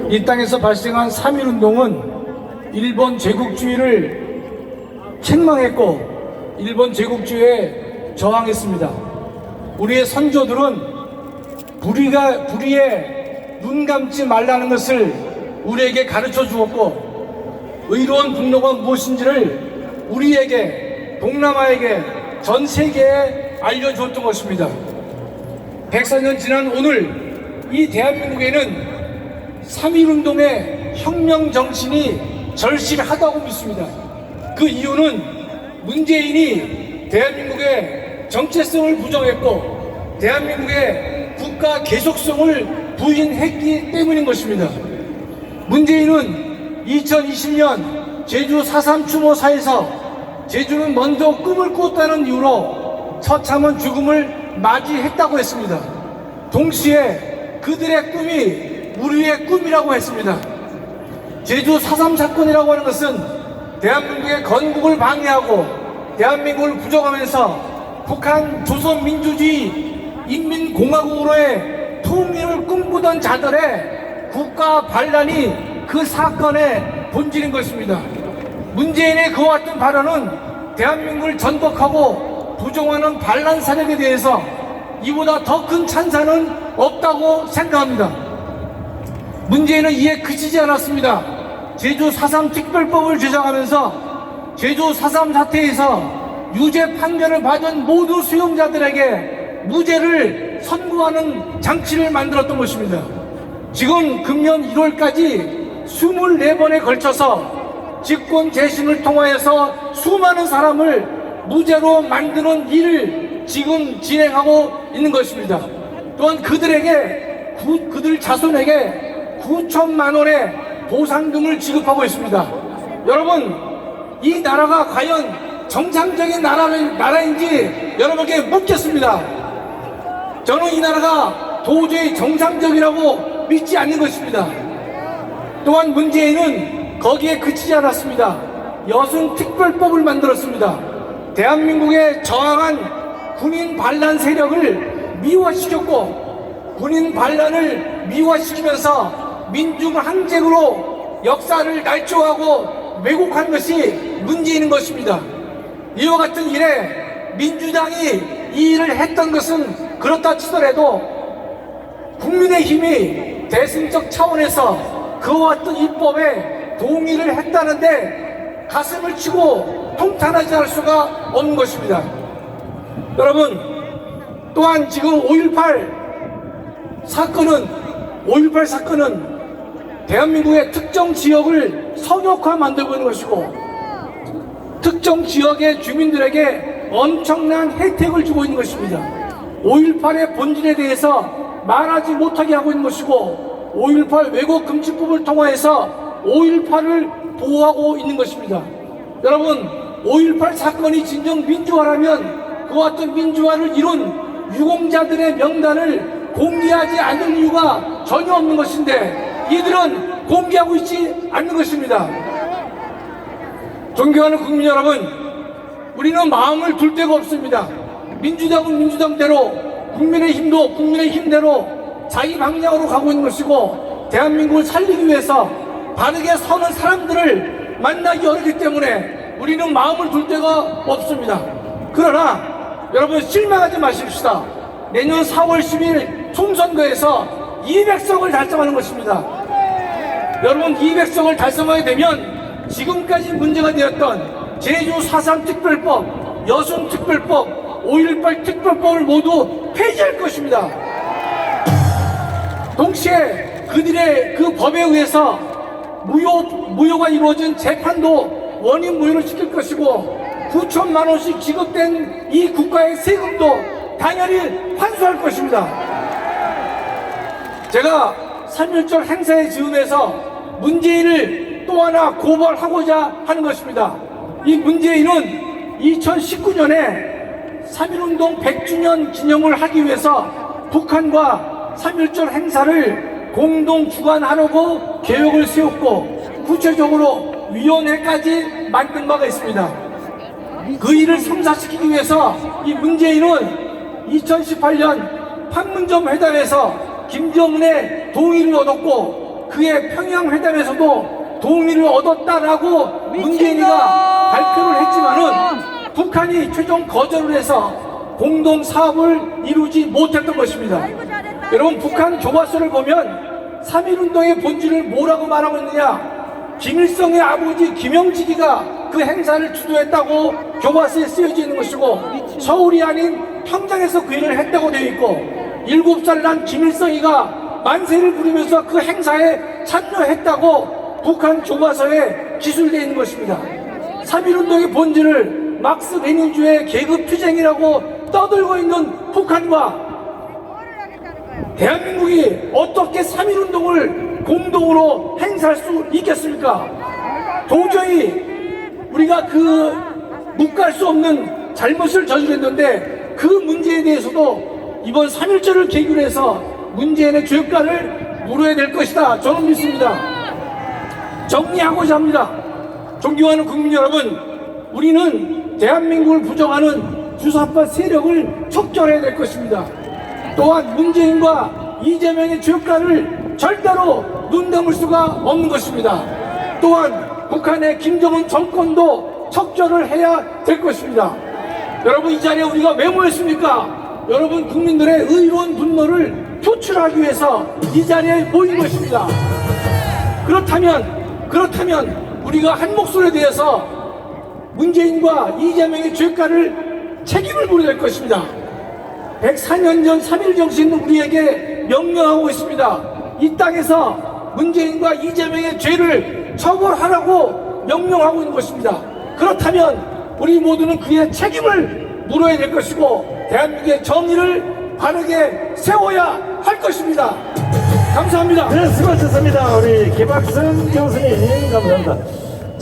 이 땅에서 발생한 3.1운동은 일본 제국주의를 책망했고 일본 제국주의에 저항했습니다. 우리의 선조들은 불의에 눈 감지 말라는 것을 우리에게 가르쳐 주었고, 의로운 분노가 무엇인지를 우리에게, 동남아에게, 전 세계에 알려주었던 것입니다. 104년 지난 오늘 이 대한민국에는 3.1운동의 혁명 정신이 절실하다고 믿습니다. 그 이유는 문재인이 대한민국의 정체성을 부정했고 대한민국의 국가 계속성을 부인했기 때문인 것입니다. 문재인은 2020년 제주 4.3 추모사에서 제주는 먼저 꿈을 꾸었다는 이유로 처참한 죽음을 맞이했다고 했습니다. 동시에 그들의 꿈이 우리의 꿈이라고 했습니다. 제주 4.3 사건이라고 하는 것은 대한민국의 건국을 방해하고 대한민국을 부정하면서 북한 조선민주주의 인민공화국으로의 통일을 꿈꾸던 자들의 국가 반란이 그 사건의 본질인 것입니다. 문재인의 그와 같은 발언은 대한민국을 전복하고 부정하는 반란 세력에 대해서 이보다 더 큰 찬사는 없다고 생각합니다. 문재인은 이에 그치지 않았습니다. 제주 4.3 특별법을 제정하면서 제주 4.3 사태에서 유죄 판결을 받은 모든 수용자들에게 무죄를 선고하는 장치를 만들었던 것입니다. 지금 금년 1월까지 24번에 걸쳐서 직권 재심을 통하여서 수많은 사람을 무죄로 만드는 일을 지금 진행하고 있는 것입니다. 또한 그들 자손에게 9천만 원의 보상금을 지급하고 있습니다. 여러분, 이 나라가 과연 정상적인 나라인지 여러분께 묻겠습니다. 저는 이 나라가 도저히 정상적이라고 믿지 않는 것입니다. 또한 문재인은 거기에 그치지 않았습니다. 여순 특별법을 만들었습니다. 대한민국에 저항한 군인 반란 세력을 미화시켰고 군인 반란을 미화시키면서 민중 항쟁으로 역사를 날조하고 왜곡한 것이 문재인인 것입니다. 이와 같은 일에 민주당이 이 일을 했던 것은 그렇다 치더라도 국민의힘이 대승적 차원에서 그와 같은 입법에 동의를 했다는데 가슴을 치고 통탄하지 않을 수가 없는 것입니다. 여러분, 또한 지금 5.18 사건은 대한민국의 특정 지역을 성역화 만들고 있는 것이고 특정 지역의 주민들에게 엄청난 혜택을 주고 있는 것입니다. 5.18의 본질에 대해서 말하지 못하게 하고 있는 것이고 5.18 왜곡금지법을 통하여서 5.18을 보호하고 있는 것입니다. 여러분, 5.18 사건이 진정 민주화라면 그와 같은 민주화를 이룬 유공자들의 명단을 공개하지 않을 이유가 전혀 없는 것인데 이들은 공개하고 있지 않는 것입니다. 존경하는 국민 여러분, 우리는 마음을 둘 데가 없습니다. 민주당은 민주당대로, 국민의힘도 국민의힘대로 자기 방향으로 가고 있는 것이고 대한민국을 살리기 위해서 바르게 서는 사람들을 만나기 어렵기 때문에 우리는 마음을 둘 데가 없습니다. 그러나 여러분, 실망하지 마십시다. 내년 4월 10일 총선거에서 200석을 달성하는 것입니다. 여러분, 200석을 달성하게 되면 지금까지 문제가 되었던 제주 4.3 특별법, 여순 특별법, 5.18 특별법을 모두 폐지할 것입니다. 동시에 그들의 그 법에 의해서 무효가 이루어진 재판도 원인 무효를 시킬 것이고 9천만 원씩 지급된 이 국가의 세금도 당연히 환수할 것입니다. 제가 3.1절 행사에 즈음해서 문재인을 또 하나 고발하고자 하는 것입니다. 이 문재인은 2019년에 3.1운동 100주년 기념을 하기 위해서 북한과 3.1절 행사를 공동 주관하려고 계획을 세웠고 구체적으로 위원회까지 만든 바가 있습니다. 그 일을 성사시키기 위해서 이 문재인은 2018년 판문점 회담에서 김정은의 동의를 얻었고 그의 평양회담에서도 동의를 얻었다라고 문재인이가 발표를 했지만은 북한이 최종 거절을 해서 공동 사업을 이루지 못했던 것입니다. 여러분, 북한 교과서를 보면 3.1운동의 본질을 뭐라고 말하고 있느냐? 김일성의 아버지 김영직이가 그 행사를 주도했다고 교과서에 쓰여져 있는 것이고, 서울이 아닌 평양에서 그 일을 했다고 되어 있고, 7살 난 김일성이가 만세를 부리면서 그 행사에 참여했다고 북한 교과서에 기술되어 있는 것입니다. 3.1운동의 본질을 막스 레닌주의 계급투쟁이라고 떠들고 있는 북한과 대한민국이 어떻게 3.1운동을 공동으로 행사할 수 있겠습니까? 도저히 우리가 묵갈 수 없는 잘못을 저질렀는데, 그 문제에 대해서도 이번 3.1절을 계기로 해서 문재인의 죄가를 물어야 될 것이다, 저는 믿습니다. 정리하고자 합니다. 존경하는 국민 여러분, 우리는 대한민국을 부정하는 주사파 세력을 척결해야 될 것입니다. 또한 문재인과 이재명의 죄가를 절대로 눈 감을 수가 없는 것입니다. 또한 북한의 김정은 정권도 척결을 해야 될 것입니다. 여러분, 이 자리에 우리가 왜 모였습니까? 여러분 국민들의 의로운 분노를 표출하기 위해서 이 자리에 모인 것입니다. 그렇다면 우리가 한 목소리에 대해서 문재인과 이재명의 죄가를 책임을 물어야 될 것입니다. 104년 전 3.1 정신은 우리에게 명령하고 있습니다. 이 땅에서 문재인과 이재명의 죄를 처벌하라고 명령하고 있는 것입니다. 그렇다면 우리 모두는 그의 책임을 물어야 될 것이고, 대한민국의 정의를 바르게 세워야 할 것입니다. 감사합니다. 네, 수고하셨습니다. 우리 김학선 교수님, 감사합니다.